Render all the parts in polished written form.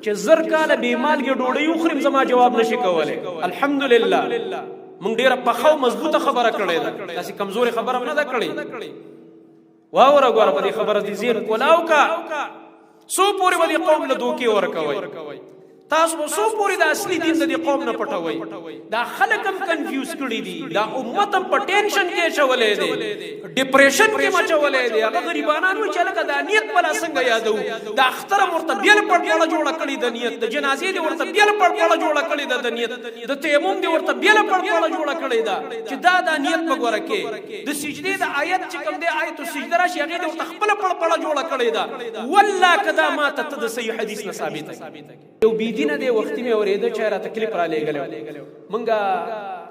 چې زر کاله بې مالګې ډوډۍ وخورم زما جواب نشي کولی. الحمدلله موږ ډېره پخه او مضبوطه خبره کړې ده، داسې کمزورې خبره هم نه ده کړې. واوره ګوره په دې خبره دې ذهن کولاو کا څو پورې به دې قوم له دوکې ورکوئ. تاسو به څو پورې د اصلي دین د دې قوم نه پټوئ. دا خلک هم کنفیوز کړي دي، دا امت هم په ټینشن کې اچولی دی، ډپریشن کې هم اچولی دی. هغه غریبانان وایي چې هلکه دا نیت بله څنګه یادوو، د اختر هم ورته بېل پړپړه جوړه کړې د نیت، د جنازې دې ورته بېل پړپړه جوړه کړې ده د نیت، د تیمم دې ورته بېله پړپړه جوړه کړې ده چې دا نیت په ګوره کې. د سجدې د آیت چې کوم دی آیت السجده راشي هغې دې ورته خپله پړپړه جوړه کړې ده. والله که دا ماته ته د صحیح حدیث نه ثابته یو بېدینه دی وختي مې اورېده چې راته کلیپ را لېږلی مونږه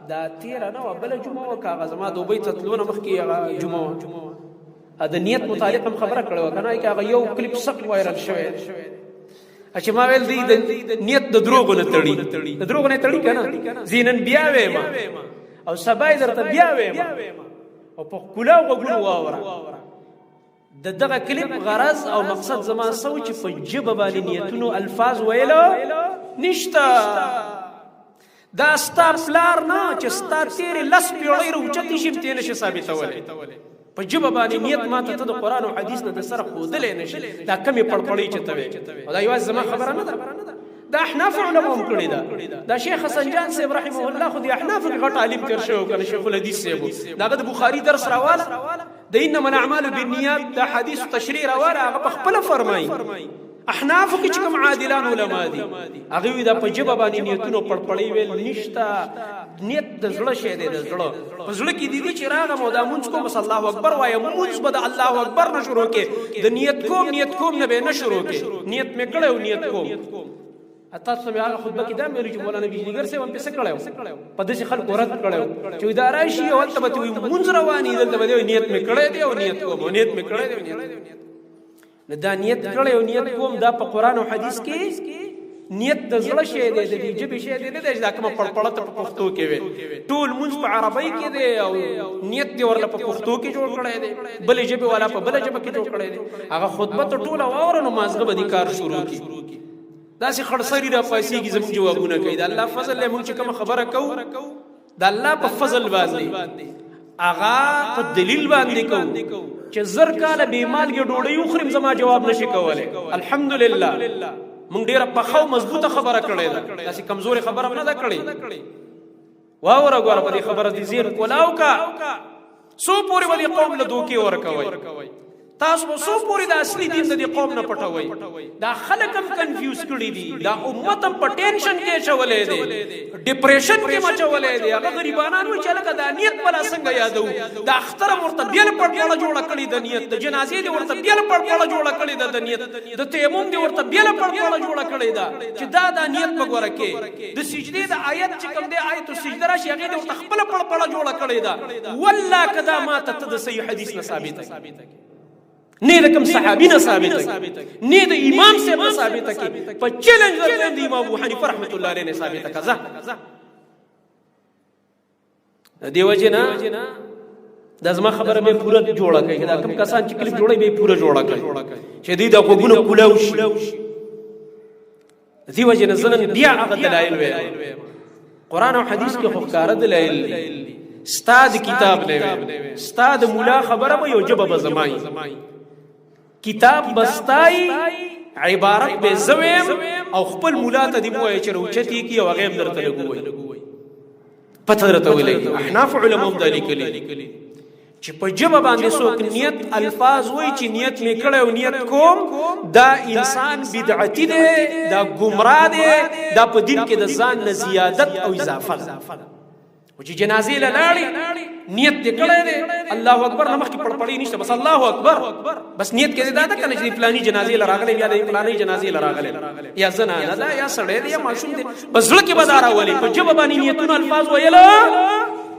دا تېره نه وه بله جمعه وه که هغه زما دوبۍ ته تلو نه مخکې هغه جمعه وه د نیت متعلق هم خبره کړې وه که نه که هغه یو کلیپ سخت وایرل شوی چې ما ویل دی د نیت د دروغو نه تړي، د دروغو نه تړي که نه زه نن بیا ویم او سبا یې درته بیا ویم او په ښکلا غوږونو واوره. د دغه کلیپ غرض او مقصد زما څه و چې په ژبه باندې نیتونو الفاظ ویلو نشته. دا ستا پلار نه چې ستا تېرې 10 پیړۍ راوچتې شي ته یې نشي ثابتولی. په ژبه باندې نیت ماته ته د قرآن او حدیث نه د سره ښودلی نشي. دا کمې پړپړۍ چې ته وې او دا یوازې زما خبره نه ده، دا احناف علماء هم کړې ده. دا شیخ حسن جان صاحب رحمه الله خو د احنافو کې غټ عالم تېر شوی و که نه شیخ الحدیث صاحب و. د هغه د بخاري درس راواله د انما الاعمال بالنیات دا حدیث تشریح راواله هغه په خپله فرمایي. احنافو کې چې کوم عادلان علما دي هغه وی دا په ژبه باندې نیتونو پړپړۍ ویل نشته. نیت د زړه شی دی، د زړه په زړه کې دي چې راغم او دا مونځ کوم بس الله اکبر وایم، مونځ به د الله اکبر نه شروع کې د نیت کوم نه به نه شروع کې نیت مې کړی او نیت کوم. تاسو مې هغه خطبه کې دا ویلو چې مولانا بجلیګر صاحب هم پې څه کړی و په داسې خلکو رد کړی و چې دا راشي او هلته به ته وایي مونځ روان دي، دلته به دی نیت مې کړی دی او نیت کوم او نیت مې کړی دی او نیت نو دا نیت کړی او نیت کوم دا په قرآن او حدیث کې نیت د زړه شی دی، د دې ژبې شی دی نه دی چې دا کومه پړپړه ته په پښتو کې وي. ټول مونځ په عربۍ کې دی او نیت دې ورله په پښتو کې جوړ کړی دی، بلې ژبې والا په بله ژبه کې جوړ کړی دی. هغه خطبه ته ټوله واوره نو مازغه به دې کار شروع کړي. داسې خړسري را پاسېږي زموږ جوابونه کوي. د الله فضل دی موږ چې کومه خبره کوو د الله په فضل باندې هغه په دلیل باندې کوو چې زر کاله بې مالګې ډوډۍ وخورم زما جواب نشي کولی. الحمدلله موږ ډېره پخه او مضبوطه خبره کړې ده، داسې کمزورې خبره هم نه ده کړې. واوره ګوره په دې خبره دې ذهن کولاو کا څو پورې به دې قوم له دوکې ورکوئ. تاسو به څو پورې د اصلي دین د دې قوم نه پټوئ. دا خلک هم کنفیوز کړي دي، دا امت هم په ټینشن کې اچولی دی، ډپریشن کې هم اچولی دی. هغه غریبانان وایي چې هلکه دا نیت بله څنګه یادوو، د اختر هم ورته بېل پړپړه جوړه کړې د نیت، د جنازې دې ورته بېل پړپړه جوړه کړې ده د نیت، د تیمم دې ورته بېله پړپړه جوړه کړې ده چې دا نیت په ګوره کې. د سجدې د آیت چې کوم دی آیت السجده راشي هغې دې ورته خپله پړپړه جوړه کړې ده. والله که دا ماته ته د صحیح حدیث نه ثابته نه د کوم صحابي نه ثابته نه د امام صاحب نه ثابته کی په چیلنج ورته د امام ابو حنیفه رحمت الله علیه نه ثابته کزه. دیو جنا د زما خبره مې پوره جوړه کړي، دا کوم کسان چې کلیپ جوړي به پوره جوړه کړي چې دوی د کوګونو کولاو شي. دیو جنا زنن بیا هغه دلایل وي قرآن او حدیث کې خو ښکاره دلایل دي. استاد کتاب دی، استاد مولا خبره به یو جبه به زمای کتاب بستای عبارت به زویم او خپل مولا ته دی موای چې روچتی کی او غیب درته لګوي پته درته ولګي. احناف علماء هم دلی کلی چې په جبه باندې څوک نیت الفاظ وای چې نیت مې کړی او نیت کوم دا انسان بدعتي دی، دا ګمراه دی، دا په دین کې د ځان نه زیادت او اضافه ده. او چې جنازې له لاړې نیت دې کړی دی الله اکبر نه مخکې پړپړۍ نشته، بس الله اکبر بس نیت کې دا ده که نه چې فلاني جنازې له راغلی یا د فلانۍ جنازې له راغلی یا زنانه ده یا سړی دی یا ماشوم دی، بس زړه کې به دا راولي. په ژبه باندې نیتونه الفاظ ویله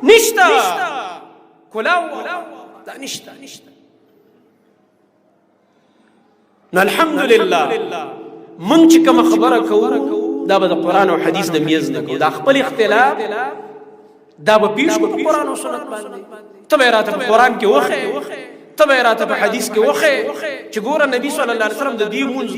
نشته، کلاو دا نشته. نو الحمدلله من چې کومه خبره کوو دا به د قرآن او حدیث د میز نه کوو. دا خپل اختلاف دا به پیش کو په قرآن او سنت باندې. ته به راته په قرآن کې وښیې تبه راته په حدیث کې وخه چې ګوره نبی صلی الله علیه وسلم د دې مونږ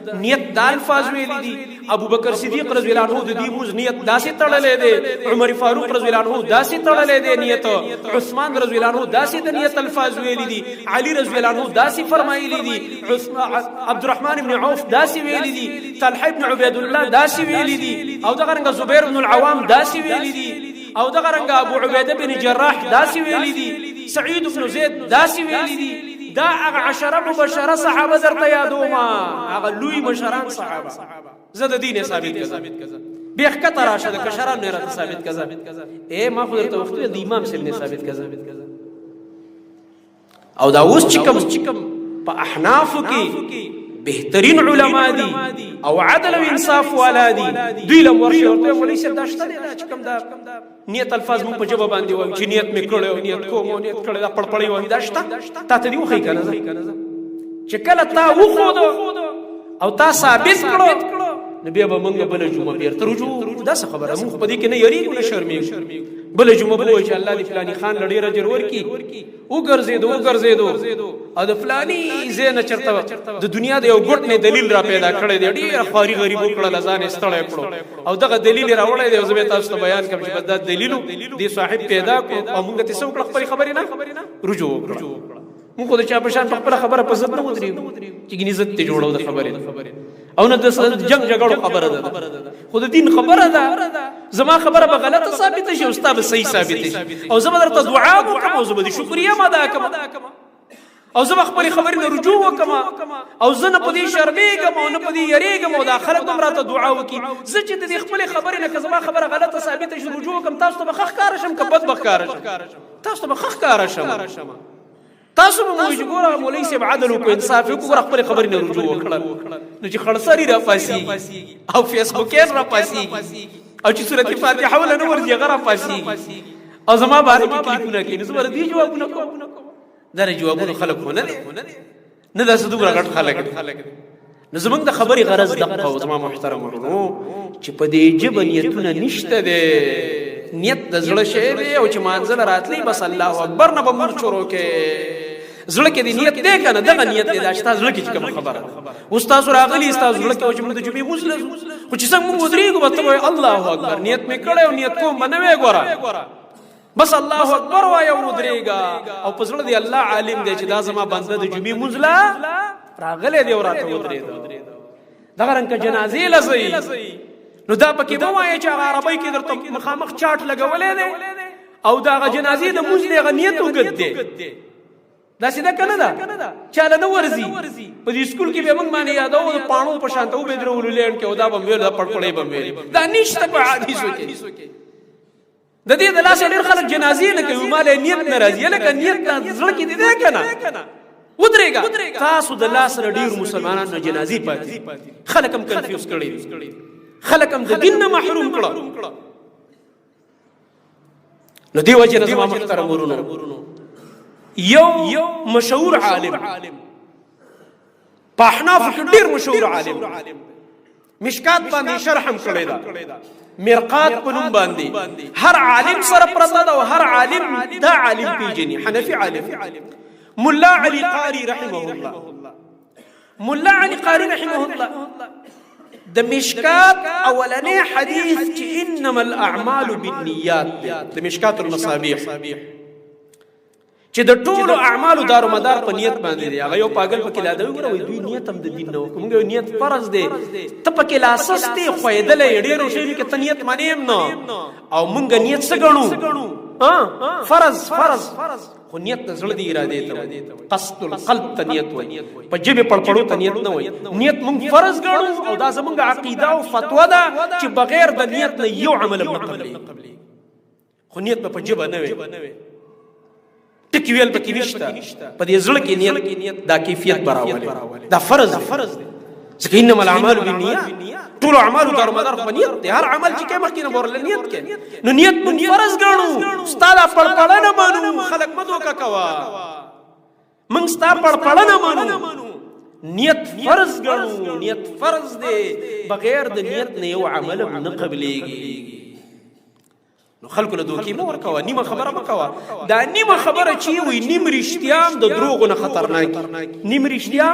د نیت د الفاظ ویلي دي ابو بکر صدیق رضی الله عنه د دې مونږ نیت داسې تړلې دي عمر فاروق رضی الله عنه داسې تړلې دي نیت عثمان رضی الله عنه داسې د نیت الفاظ ویلي دي علي رضی الله عنه داسې فرمایلي دي عبد الرحمن بن عوف داسې ویلي دي طلحه بن عبید الله داسې ویلي دي او دغه رنګ زبیر بن العوام داسې ویلي دي او دغه رنګ ابو عبیده بن جراح داسې ویلي دي سعید بن زید داسې ویلي دي دا هغه عشره مبشره صحابه درته یادوما هغه لوی مشران صحابه زه د دین ثابت کړم بیخ کته راشه د کشران نه راته ثابت کړم اے ما خو درته وخت د امام سره نه ثابت کړم او دا اوس چې کوم په احناف کې بهترین علما دي او عدل او انصاف والا دي دوی لم ورشه ورته ولې څه داشته دي چې کوم دا نیت الفاظ مو په جواب باندې وایي چې نیت مې کړو نیت کوم نیت کړو دا پړپړی وایي داشته تا ته دی وخی کنه چې کله تا وخود او تا ثابت کړو نبی ابا منګ بل جمعه بیر ترجو دا څه خبره مونږ په دې کې نه یری نه شرمېږو بل جمعه بل چې الله دې فلانی خان لړې رجر ورکی او ګرځېدو او د فلانی زین چرته د دنیا د یو ګټ نه دلیل را پیدا کړی دی ډیر خاري غریب کړه ځان استړی کړو او دغه دلیل راوړی دی زه به تاسو ته بیان کوم چې بدات دلیلو دی صاحب پیدا کو او موږ ته څو خپل خبرې نه رجوع کړو موږ د چا په شان خپل خبره په ځد نه ودرېږو چې ګنې عزت ته جوړو د خبرې او نه د جنگ جګړو خبره ده خو د دین خبره ده زما خبره به غلطه ثابته شي او ستا به صحیح ثابته شي او زه به درته دعا وکړم او زه به دې شکریه هم ادا کړم او زه به خپلې خبرې نه رجوع وکړم او زه نه په دې شرمېږم او نه په دې یریږم او دا خلک هم راته دعا وکړي زه چې د دې خپلې خبرې نه که زما خبره غلطه ثابته شي رجوع وکړم تاسو ته به ښه ښکاره شم که بد به ښکاره شم تاسو ته به ښه ښکاره شم تاسو به موږ ګوره مولوي صاحب عدل وکړو انصاف وکړو ګوره خپلې خبرې نه رجوع وکړه نو چې خړسري راپاسېږي او فیسبوکیان راپاسېږي او چې سورت فاتحه ولا نه ورځي هغه راپاسېږي او زما باره کې کلیکونه کوي نو زه به د دې جوابونه کوم دا جوابونه خلک خو نه دي نه دا څه دومره غټ خلک نو زمونږ د خبرې غرض دقه او زما محترم ورونو چې په دې ژبه نیتونه نشته دی نیت د زړه شی دی او چې مانځل راتلی بس الله اکبر نه به مونږ شروع کې زړه کې دی نیت دی کنه دغه نیت دی دا چې تاسو زړه کې کوم خبره استاد راغلی استاد زړه کې چې موږ د جمعې مزل خو چې څنګه موږ ودرېږو به ته الله اکبر نیت مې کړی او نیت کوم بنوي ګوره بس الله اکبر وایو ودرېږه او په زړه دی الله عالم دی چې دا زما بنده د جمعې مزله راغلی دی او راته ودرېده دغه رنګه جنازې لزی نو دا پکې به وایي چې عربی کې درته مخامخ چاټ لګولې دی او دا جنازې د مزله غنیت وګد دی دا سیده کنه دا چاله نه ورزي په دې سکول کې به موږ باندې یادو د پانو په شانته به درول لین کې او دا به ویل دا پړپړې به ویل دا نشته په حدیثو کې د دې د لاس ډېر خلک جنازې نه کوي مال نیت نه راځي لکه نیت د زړه کې دی کنه ودرېګا تاسو د لاس ډېر مسلمانانو نه جنازې پاتې خلک هم کنفیوز کړي خلک هم د دین نه محروم کړه نو دی وجه زما محترم ورونو یو مشهور عالم په احناف کې ډیر مشهور عالم مشکات باندې شرح هم کړی دا مرقات په نوم باندې هر عالم سره پرته دا او هر عالم دا عالم پیژني حنفي عالم مولا علي قاري رحمه الله مولا علي قاري رحمه الله د مشکات اولنې حدیث چې انما الاعمال بالنیات د مشکات المصابيح چې د ټولو اعمالو دارو مدار په نیت باندې دی هغه یو پاگل پکې لا دوی وروي دوی نیت هم د دین نه کوم نیت فرض دی ته پکې لاسس دی خویدلې ډېرو شی کې تنیت معنی هم نه او مونږ نیت څه غنو فرض خو نیت د زړه دی اراده ته قصد القلب ته نیت وای په جبه پړپړو ته نیت نه وای نیت مونږ فرض غنو او دا زمونږ عقیده او فتوا ده چې بغیر د نیت نه یو عمل نه قبلي خو نیت په جبه نه وي ټکی ویل پکې نشته په دې زړه کې نیت دا کیفیت براولې دا فرض دی ځکه انما الاعمال بالنیات ټول اعمال دار مدار په نیت دی هر عمل چې کې مخکې نه ورل نیت کې نو نیت مونږ فرض ګڼو ستاده پړپړنه مانو خلق مدو کا کوا مونږ ستا پړپړنه مانو نیت فرض ګڼو نیت فرض دی بغیر د نیت نه یو عمل نه قبليږي نو خلکو له دوکې مه ورکوه، نیمه خبره مه کوه. دا نیمه خبره چې وي نیم رښتیا د دروغو نه خطرناک، نیم رښتیا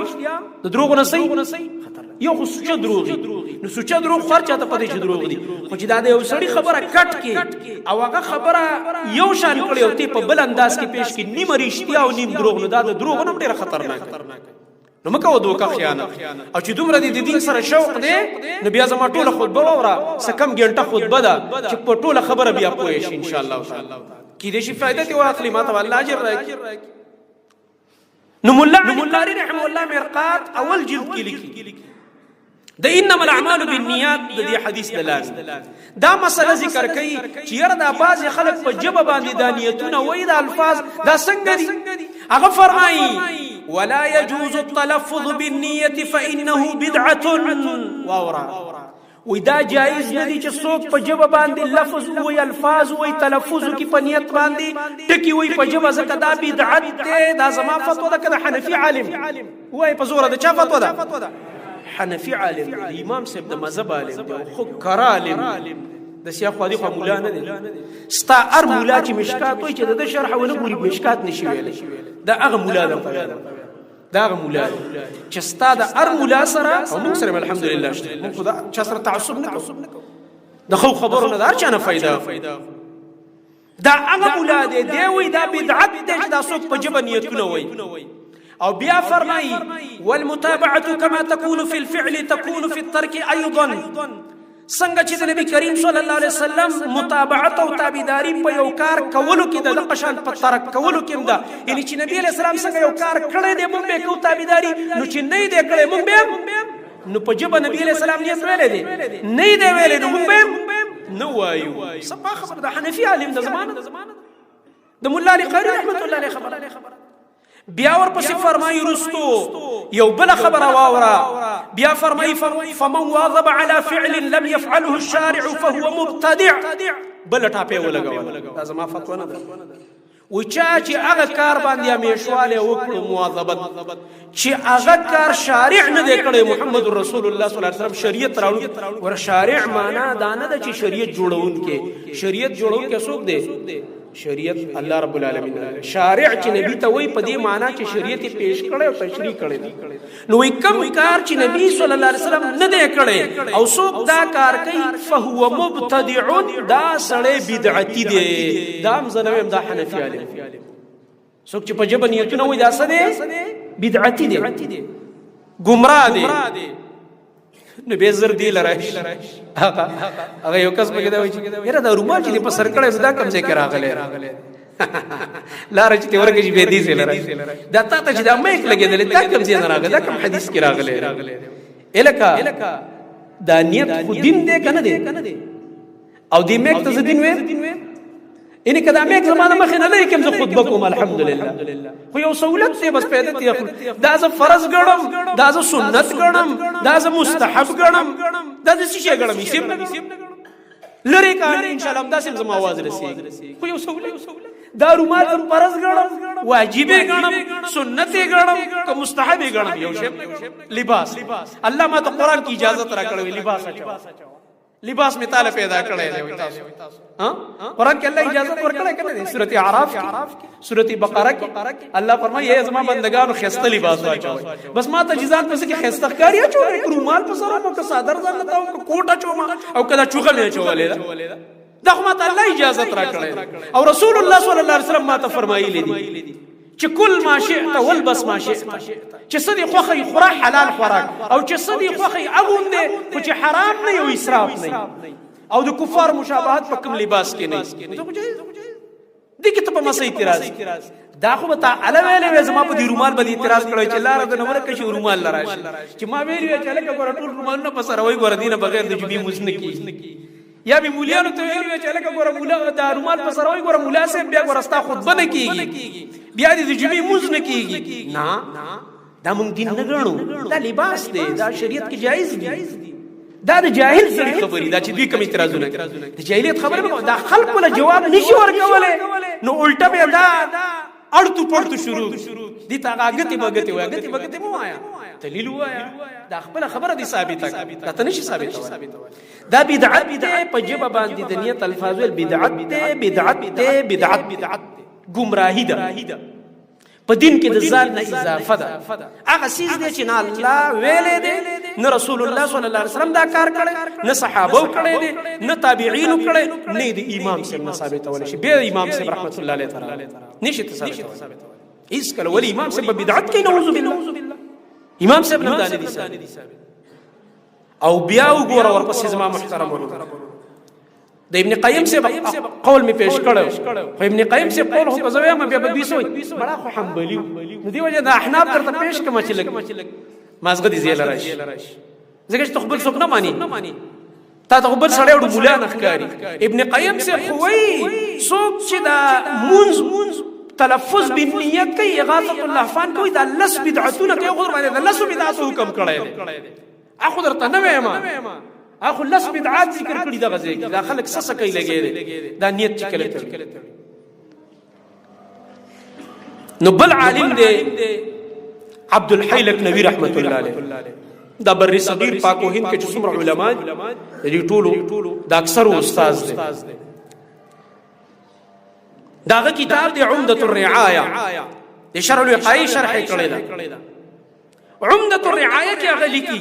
د دروغو نه خطرناک. یو خو سوچه دروغ دي، نو سوچه دروغ خو هر چاته پته چې دروغ دي، خو چې دا د یو سړي خبره کټ کې او هغه خبره یو شان کړي او ته په بل انداز کې پیش کړي نیمه رښتیا او نیم دروغ، نو دا د دروغو نه ډېره خطرناک. نو مکه دوکه خیانت. او چې دومره د دین سره شوق دی نو بیا زما ټوله خطبه واوره، سکم ګنټه خطبه ده چې په ټوله خبره بیا پوه شي ان شاء الله تعالی. کې دې شي فائدہ ته واخلي، ما ته الله اجر راکړي. نو مولا علی رحمه الله مرقات اول جلد کې لیکي د انما الاعمال بالنیات د دې حدیث دلالت دا مسله ذکر کوي چې یره دا بعض خلک په جبه باندې د نیتونه وای د الفاظ دا څنګه دي. هغه فرمایي ولا يجوز التلفظ بالنية فإنه بدعة. واورا ودا جائز ندی چې څوک په جبه باندې لفظ وای الفاظ وای تلفظ کی په نیت باندې ټکی وای په جبه زکه دا بدعت ده. دا زما فتوا ده کده حنفي عالم وای په زوره ده چا فتوا ده حنفي عالم امام صاحب د مذهب عالم دی خو کرا عالم د شیخ خادي خو مولا نه دي. ستا ار مولا چې مشکات وای چې د شرح ونه ګوري مشکات نشي ویل، دا هغه مولا ده، دا هغه مولا چې ستا د ار مولا سره او موږ سره الحمدلله شته، موږ خدا چا سره تعصب نه کوو، د خو خبرونه دار چانه فائدہ. دا هغه مولا دی دی وای دا بدعت دی چې دا څوک په جبه نیتونه وای. او بیا فرمایي والمتابعه كما تكون في الفعل تكون في الترك ايضا. څنګه چې د نبی کریم صلی الله علیه وسلم متابعت او تابعداري په یو کار کولو کې د قشان په ترک کولو کې ده، یعنی چې نبی علیہ السلام څنګه یو کار کړی دی موږ به کوو تابعداري، نو چې نه دی کړی موږ به نو په جبه نبی علیہ السلام نیت ویلې دی نه دی ویلې نو موږ به نو وایو. صفه خبر د حنفي عالم د زمانه د مولا علی قاری رحمت الله علیه خبره. بیا ورپسې فرمایي رستو یو بل خبره واوره، بیا فرمایي فمن واظب على فعل لم يفعله الشارع فهو مبتدع. بل ټاپه ولګول دا زما فتوا نه ده. و چې هغه کار باندې همیشواله وکړو مواظبت چې هغه کار شارع نه دی کړی، محمد رسول الله صلی الله علیه وسلم شریعت راوړي. ور شارع معنا دا نه ده چې شریعت جوړون کې، شریعت جوړون کې څوک دی؟ شریعت الله رب العالمین. شارع چې نبی ته وای په دې معنا چې شریعت پیش کړي او تشریح کړي، نو کوم کار چې نبی صلی الله علیه وسلم نه دی کړي او څوک دا کار کوي فهو مبتدع، دا سړی بدعتي دی. دا هم زنویم دا حنفي عالم څوک چې په جبه نیتونه وای دا څه دی؟ بدعتي دی، گمراه دی. نو به زر دی لراش هغه یو کس پکې دا وایي چې یاره دا رومال چې په سر کړه دا کم ځای کې راغله لار چې ورګه چې به دي سره لراش دا ته چې دا مې لګیدل دا کم ځای نه راغله، دا کم حدیث کې راغله. الکا دا نیت خو دین دی کنه دی او دې مې ته دین وې ان کدا مې زمانه مخ نه لري کوم زه خطبه کوم الحمدلله خو یو سہولت ته بس پیدا تی خپل دا ز فرض ګڼم، دا ز سنت ګڼم، دا ز مستحب ګڼم، دا ز شي ګڼم سیم لری کار ان شاء الله دا سم زما आवाज رسي. خو یو سہولت دا رومال فرض ګڼم، واجب ګڼم، سنت ګڼم، که مستحب ګڼم، یو شی لباس. الله ما ته قران کی اجازه را کړو لباس اچو، لباس میں تعالی پیدا کړی دی تاسو. قرآن کې الله اجازه ورکړی کنه دی سورۃ اعراف کې، سورۃ بقره کې الله فرمایي ای زما بندگانو خسته لباس واچوي. بس ما ته جزات پس کې خسته کاری اچوي، رومال په سره مو که صادر ځان لته او کوټ اچوم او کدا چوغه مې اچولې دا خو ما ته الله اجازه را کړی او رسول الله صلی الله علیه وسلم ما ته فرمایلی دي چې کل ما شئت والبس ما شئت، چې سدي خوخي خورا حلال خوراک او چې سدي خوخي اغوند خو چې حرام نه او اسراف نه او د کفار مشابهت په کوم لباس کې نه دي. کې ته په مسې اعتراض دا خو به علاوه زما په دې رومال باندې اعتراض کړی چې لار د نمبر کې رومال لراشي چې ما ویل چې لکه ګور ټول رومالونه په سره وای ګور دینه بغیر د جبی مزنه کی یا به مولیانو ته ویل چې لکه ګور مولا د رومال په سره وای ګور مولا سه بیا ګور استا خطبه نه کیږي، بیا د جبی مزنه کیږي. نه دا مونږ دین نه غنو، دا لباس دی، دا شریعت کې جایز دی. دا د جاهل سره خبرې دا چې دوی کوم اعتراضونه د جاهلیت خبره دا خلق ولا جواب نشي ورکولای، نو الټه به دا اړتو پړتو شروع دي تا غاګتی بغتی وای غتی بغتی مو آیا دلیل وایا دا خپل خبره دي ثابته دا ته نشي ثابته دا بدعت په جبه باندې د نیت الفاظ بدعت گمراهی ده په دین کې د ځان نه اضافه ده هغه سیز دی چې نه الله ویلې دی نه رسول الله صلی الله علیه وسلم دا کار کړی نه صحابه کړی دي نه تابعین کړی نه د امام صاحب ثابتول شي به امام صاحب رحمت الله علیه تعالی نشي ثابتول هیڅ کله ولی امام صاحب بدعت کې نعوذ بالله امام صاحب نه دانه دي او بیا وګوره ورپسې زما محترم ورته د ابن قیم سے قول می پیش کړو خو ابن قیم سے قول هو زویا ما بیا بدوي سوی بڑا خو حنبلی نو دی وجه د احناف درته پیش کما چې لګ مازغه دي زیل راشي زګش تخبل څوک نه مانی تا تخبل سړی وډ مولا نه ښکاری ابن قیم سے خوې څوک چې دا منز تلفظ بالنیت کوي اغاثه اللهفان کوي دا لس بدعتونه کوي غور باندې دا لس بدعت حکم کړی اخو درته نه وایم اخو لس بدعات ذکر کړی دا غزي دا خلک سسه کوي لګي دا نیت چې کله نو بل عالم دی عبد الحی لکنوی رحمت الله علیه دا بر صغیر پاک و هند کې چې څومره علما دي ټولو دا اکثر استاد دي داغه کتاب دی عمدة الرعایه د شرح الوقایع شرح کړی دا عمدة الرعایه کې هغه لیکي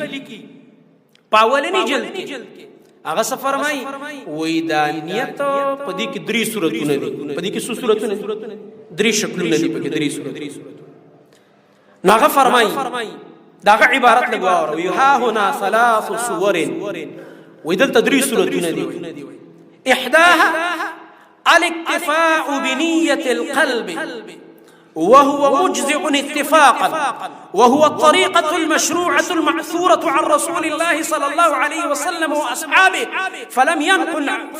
پاولنی جلد کې هغه څه فرمایي وای دا نیت په دې کې درې صورتونه دي په دې کې څو صورتونه درې شکلونه دي په کې درې صورتونه نو هغه فرمایي داغه عبارت لګواو وی ها هنا ثلاث صور وای دلته درې صورتونه دي احداها الاكتفاء بنية القلب وهو مجزئ اتفاقا وهو الطريقة المشروعة المعثورة عن رسول الله صلى الله عليه وسلم وأصحابه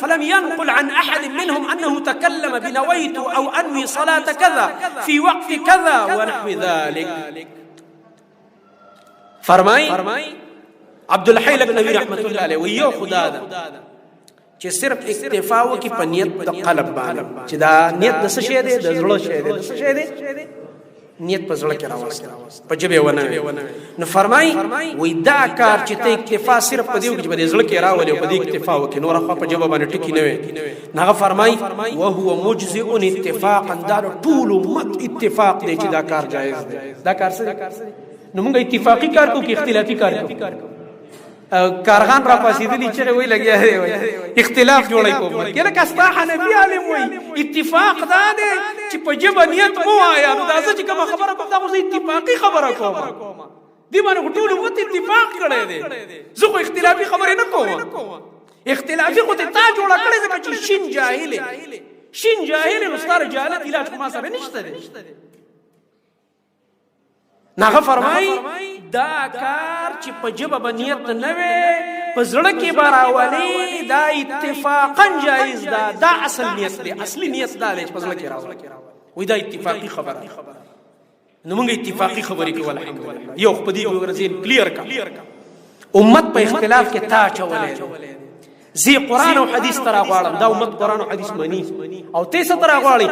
فلم ينقل عن أحد منهم أنه تكلم بنويت أو أنوي صلاة كذا في وقت كذا ونحو ذلك فرماي عبد الحي لکنوی رحمة الله عليه ويو خدا دا چې صرف اکتفا وکي په نیت د قلب باندې چې دا نیت د څه شی دی د زړه شی دی د څه شی دی نیت په زړه کې راوځي په جبه ونه نو فرمای وای دا کار چې ته اکتفا صرف په دې کې په زړه کې راولي او په دې اکتفا وکي نور خو په جبه باندې ټکی نه وي هغه فرمای او هو مجزئ اتفاقا دا ټول امت اتفاق دی چې دا کار جایز دی دا کار څه نو موږ اتفاقی کار کو کې اختلافي کار کو کارغان را پاسیدلی چې وی لګیا دی وای اختلاف جوړای کوم کله کستا حنفی عالم وای اتفاق دا دی چې په جبه نیت مو آیا نو دا چې کوم خبره کوم دا خو اتفاقی خبره کوم دی باندې ټول وخت اتفاق کړی دی زه خو اختلافي خبره نه کوم اختلافي خو ته تا جوړ کړی ځکه چې شین جاهل نو ستاره جهالت علاج ما سره نشته دی ناغه فرمای دا کار چې په جبه بنیت نه وي په زړه کې باراولي دا اتفاقا جایز ده دا اصل نیت دی اصلي نیت دا چې په زړه کې راوړي وای دا اتفاقی خبره نو موږ اتفاقی خبرې کوو الحمدلله یو په دې ورځې کلیر کا امت په اختلاف کې تا چولې زی قرآن او حدیث ترا غواړم دا امت قرآن او حدیث مانی او ته څه ترا غواړي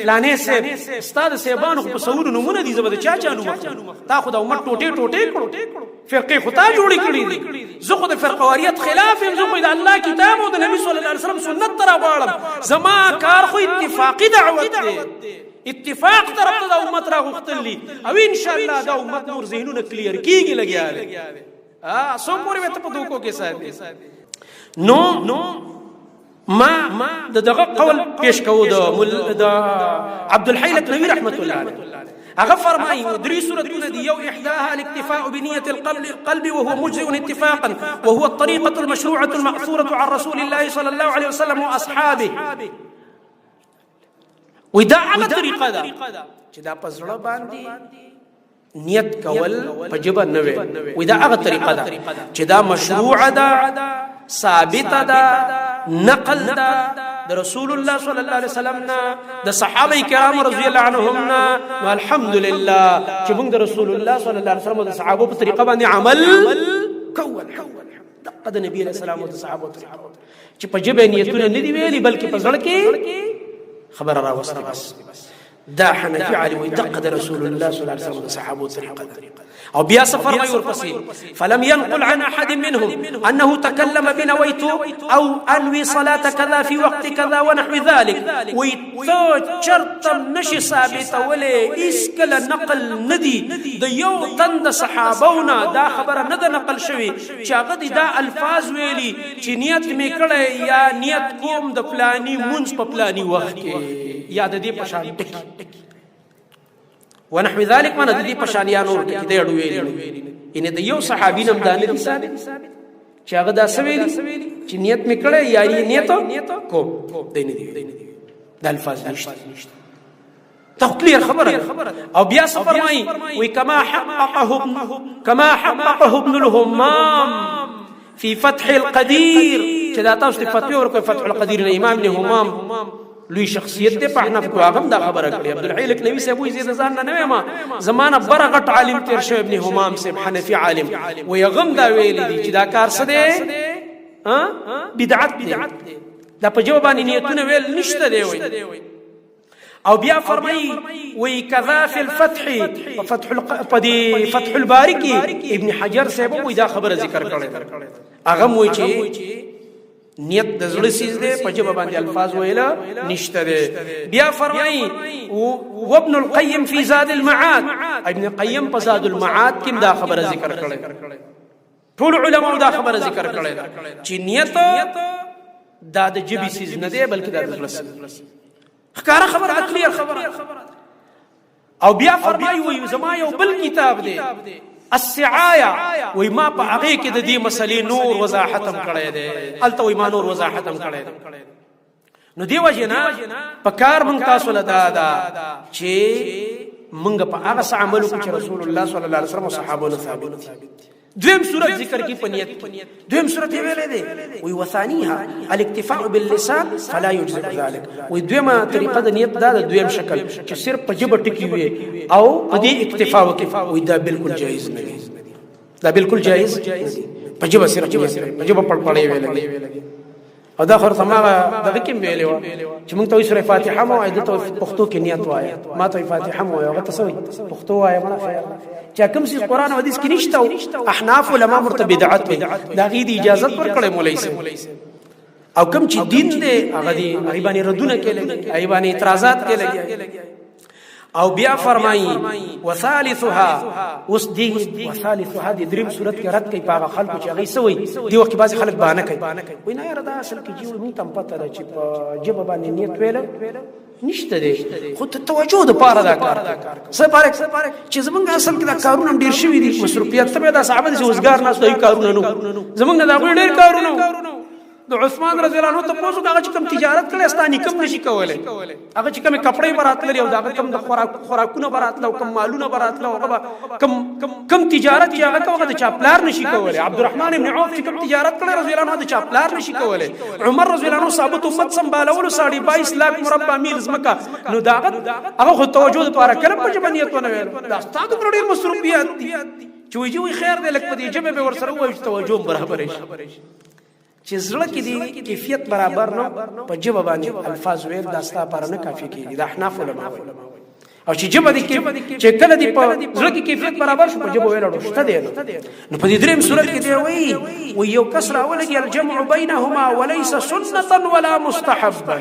فلانه سه استاد سیبان خو په سعود نمونه دي زبده چا نومه تا خو دا امت ټوټه کړو فرقه خو تا جوړی کړی دي زه خو د فرقواریت خلاف زه خو د الله کتاب او د نبی صلی الله علیه وسلم سنت ترا غواړم زما کار خو اتفاقی دعوت دی اتفاق طرف ته د امت را غختلی او ان شاء الله دا امت نور ذهنونه کلیر کیږي لګیا سو پوری وته په دوکو کې ساتي نو ما دغه قول پیش کوو د عبد الحي لکنوی رحمت الله علیه هغه فرمایي درې سورتونه دي یو احداها الاكتفاء بنية القلب وهو مجزئ اتفاقا وهو الطريقة المشروعة المأثورة عن رسول الله صلى الله عليه وسلم واصحابه ودا هغه طریقه ده چې دا پزړه باندې نیت کول په جبه نه وي وای دا هغه طریقه ده چې دا مشروع ده ثابت ده نقل ده د رسول الله صلی الله علیه وسلم نه د صحابه کرام رضی الله عنهم نه الحمدلله چې موږ د رسول الله صلی الله علیه وسلم او د صحابه په طریقه باندې عمل کوو دغه د نبی علیہ السلام او د صحابه چې په جبه نیتونه نه دی ویلي بلکې په ځړ کې خبر را وصل بس دا حنفي عالم ويدقد رسول الله صلى الله عليه وسلم صحابه طريقه او بیا سفر ما يورپسي فلم ينقل عن احد منهم انه تكلم بنويت او انوي صلاه كذا في وقت كذا ونحو ذلك ويتو شرط نشي ثابت ولي اسكل نقل ندي د یو تند صحابونا دا خبر ند نقل شوي چې هغه دا الفاظ ویلي چې نیت می کړه یا نیت کوم د فلاني منځ په فلاني وخت کې یا د دې پشان ټکی ونحو ذلك ما ندي پشانیا نور کې دې اړو ویلي ان د یو صحابي نم دانه دي ثابت چې هغه دا سویلي چې نیت میکړه یا نیت کوم دین دي د الفاظ نشته تقليل خبر او بیا فرمای وي كما حققه ابن الهمام في فتح القدير چې دا تاسو ته فتوی ورکوي فتح القدير امام ابن همام لوی شخصیت ته په احناف کو هغه دا خبره کړې عبدالحی لکنوی صاحب وی زید ځان نه ما زمانہ برغت عالم تیر شو ابن همام صاحب حنفی عالم و یغم دا ویل دي چې دا کار څه دی بدعت دی دا په جواب باندې نیتونه ویل نشته دی وی او بیا فرمای وی کذا فی الفتح فتح الباری ابن حجر صاحب وی دا خبره ذکر کړې هغه وی چې نیت د زړه سیز ده په جواب باندې الفاظ ویلا نشته ده بیا فرمای وابن القیم فی زاد المعاد ابن القیم په زاد المعاد کې دا خبره ذکر کړي ټول علماء دا خبره ذکر کړي چې نیت دا د جبی سیز نه ده بلکې دا د زړه ښکارا خبره عقلی خبره او بیا فرمای وي زما یو بل کتاب ده السعايه وای ما په هغه کې د دې مسلې نور وضاحت هم کړی دی الته وای ما نور وضاحت هم کړی دی نو دی وجنا په کار مونږ تاسو له دا چې مونږ په هغه عمل کو چې رسول الله صلی الله علیه وسلم صحابه له ثابت دویم صورت ذکر کی پنیت دویم صورت ویلې دی وی وثانیها الاکتفاء باللسان فلا يجزئ ذلك وی دویمه طریقه د نیت دا دویم شکل چې صرف په جبه ټکی وي او په دې اکتفا وکي وی دا بالکل جایز نه دی دا بالکل جایز په جبه صرف په جبه پړپړې ویلې او دا خر سماغه دغه کې ویلې و چې موږ ته سورې فاتحه مو اې د پښتو کې نیت وایي ما ته فاتحه مو یو غته سوي پښتو وایي مړه خیر چې کوم څه قران او حدیث کې نشته احناف علما مرتبدعات دا غي دي اجازه ورکړې مولوی سي او کوم چې دین دې هغه دي غیبانی ردونه کې لګي غیبانی اعتراضات کې لګي او بیا فرمایي وثالثها وسدي وثالثها دې دریم صورت کې رد کوي په خلکو چې هغه سوي دی وخت بعض خلک بانه کوي وای نه یاره دا اصل کې جوړ مونږ تم پته ده چې په جبه باندې نیت ویل نشته دی خو توجه د پاره دا کار سپارک چې زمونږ اصل کې دا کارونه ډیر شوي دي مصروفیت ته دا صحابه دي وزګار ناس دوی کارونه نو زمونږ دا ډیر کارونه د عثمان رضی الله عنه ته پوسو دا چې کوم تجارت کړي استانی کوم نشي کولای هغه چې کوم کپڑے برات لري او دا کوم د خوراکونه برات لو کوم مالونه برات لو کوم تجارت چې هغه کوغه د چاپلار نشي کولای عبدالرحمن ابن عوف چې کوم تجارت کړي رضی الله عنه د چاپلار نشي کولای عمر رضی الله عنه ثابت امت سمبالول 22 لک مربع میل زمکا نو دا هغه توجه لپاره کلم په جبنیتونه ویل دا ستاسو پر ډیر مصروفیات دي چې ویجوي خیر دې لک په دې جبه به ورسره وایي توجه برابر شي چې زړه کې دی کیفیت برابر نو په جبه باندې الفاظ ویل دا ستاسو پر نه کافي کیږي دا احناف علماء او چې جبه دي چې کله دی په زړه کې کیفیت برابر شو په جبه ویل ورشته دی نو په دې دریم صورت کې دی وی یو کسر اولګي الجمع بينهما وليس سنه ولا مستحبا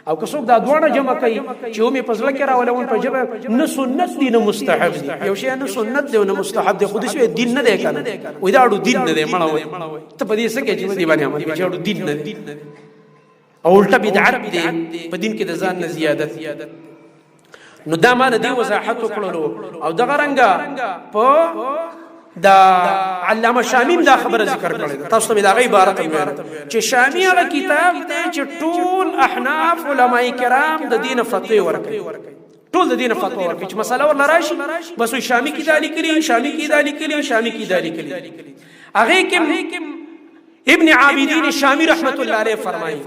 او که څوک دا دوه جمع کوي چې همې په زړه کې راولون په جبه نه سنت دي نه مستحب دي یو شی نه سنت دی نه مستحب دی خو دې دین نه دی کنه وای دا اړو دین نه دی مړ ته په دې څه کې چې دې باندې عمل چې اړو دین نه دی او الټا بدعت دی په دین کې د ځان نه زیادت نو دا ما د وضاحت وکړلو او دغه رنګه په دا علامه شامی دا خبره ذکر کړل تاسو ته دا غي عبارت ویل چې شامی هغه کتاب دی چې ټول احناف علماء کرام د دین فتوی ورکړي ټول د دین فتوا ورکړي چې مسله ور راشي بس شامی کی دا لیکلي شامی کی دا لیکلي شامی کی دا لیکلي هغه کې ابن عابدین شامی رحمت الله علیه فرمایي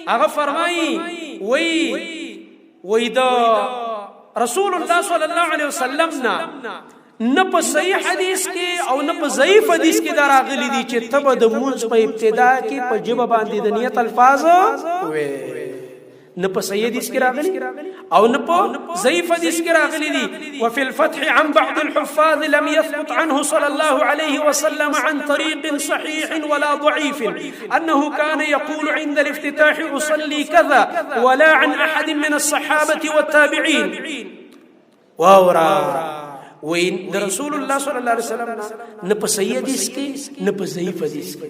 هغه فرمایي وی دا رسول الله صلی الله علیه وسلم نا نه په صحیح حدیث کې او نه په ضعیف حدیث کې دا راغلي دي چې تبه د مونږ په ابتدا کې په جبه باندې د نیت الفاظ وې نه په صحیح حدیث کې راغلي او نه په ضعیف حدیث کې راغلي دي. وفي الفتح عن بعض الحفاظ لم يثبت عنه صلى الله عليه وسلم عن طريق صحيح ولا ضعيف أنه كان يقول عند الافتتاح أصلي كذا ولا عن أحد من الصحابة والتابعين. واورا وين د رسول الله صلی الله علیه وسلم نه په صحیح حدیث کې نه په ضعیف حدیث کې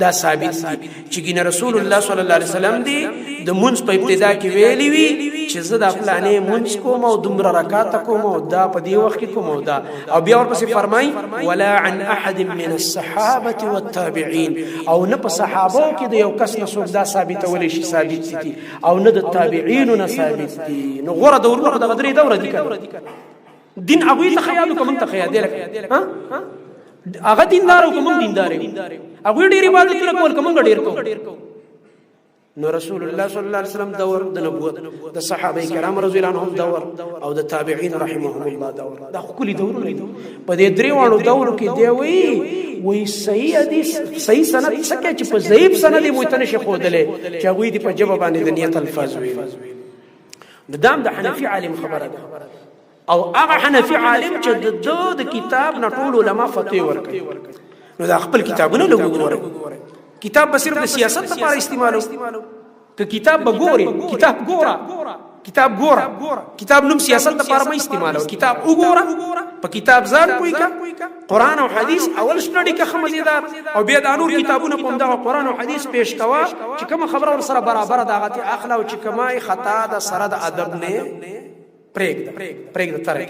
دا ثابت دي چې ګینه رسول الله صلی الله علیه وسلم دی د مونږ په ابتدا کې ویلی وی چې زه د پلانې مونږ کوم او دومره رکعات کوم او دا په دې وخت کې کوم او دا او بیا ورپسې فرمای ولا عن احد من الصحابه والتابعين او نه په صحابه کې د یو کس نه څوک دا ثابتول شي ثابت دي او نه د تابعین نه ثابت دي. نو غره دورونه د غدري دوره دي کړه دین هغه ته خیالو کوم ته خیال دی ها هغه دیندارو کوم دیندار هغه ډیر عبادت کول کوم ډیر کو. نو رسول الله صلی الله علیه وسلم دور د نبوت د صحابه کرام رضی الله عنهم دور او د تابعین رحمهم الله دور دا کلی دورونه دي په دې دریوانو دورو کې دی وی صحیح حدیث صحیح سند څخه چې په ضعیف سند مو ته نشي خودلې چې هغه دې په جواب باندې د نیت الفاظ وي. د دام د حنفي عالم خبره ده او هغه حنفي عالم چې د کتاب نه ټول علما فتوی ورکړي نو دا خپل کتابونه لګوري کتاب به صرف د سیاست لپاره استعمالو که کتاب به ګوري کتاب ګوره کتاب نوم سیاست لپاره مې استعمالو کتاب وګوره په کتاب ځان پوي کا قران او حديث اول سټډي کا خمزیدار او بیا د نور کتابونه په دغه قران او حديث پیش کوا چې کوم خبره ور سره برابر دغه اخلاق او چې کمای خطا د سره د ادب نه پرېږده ترک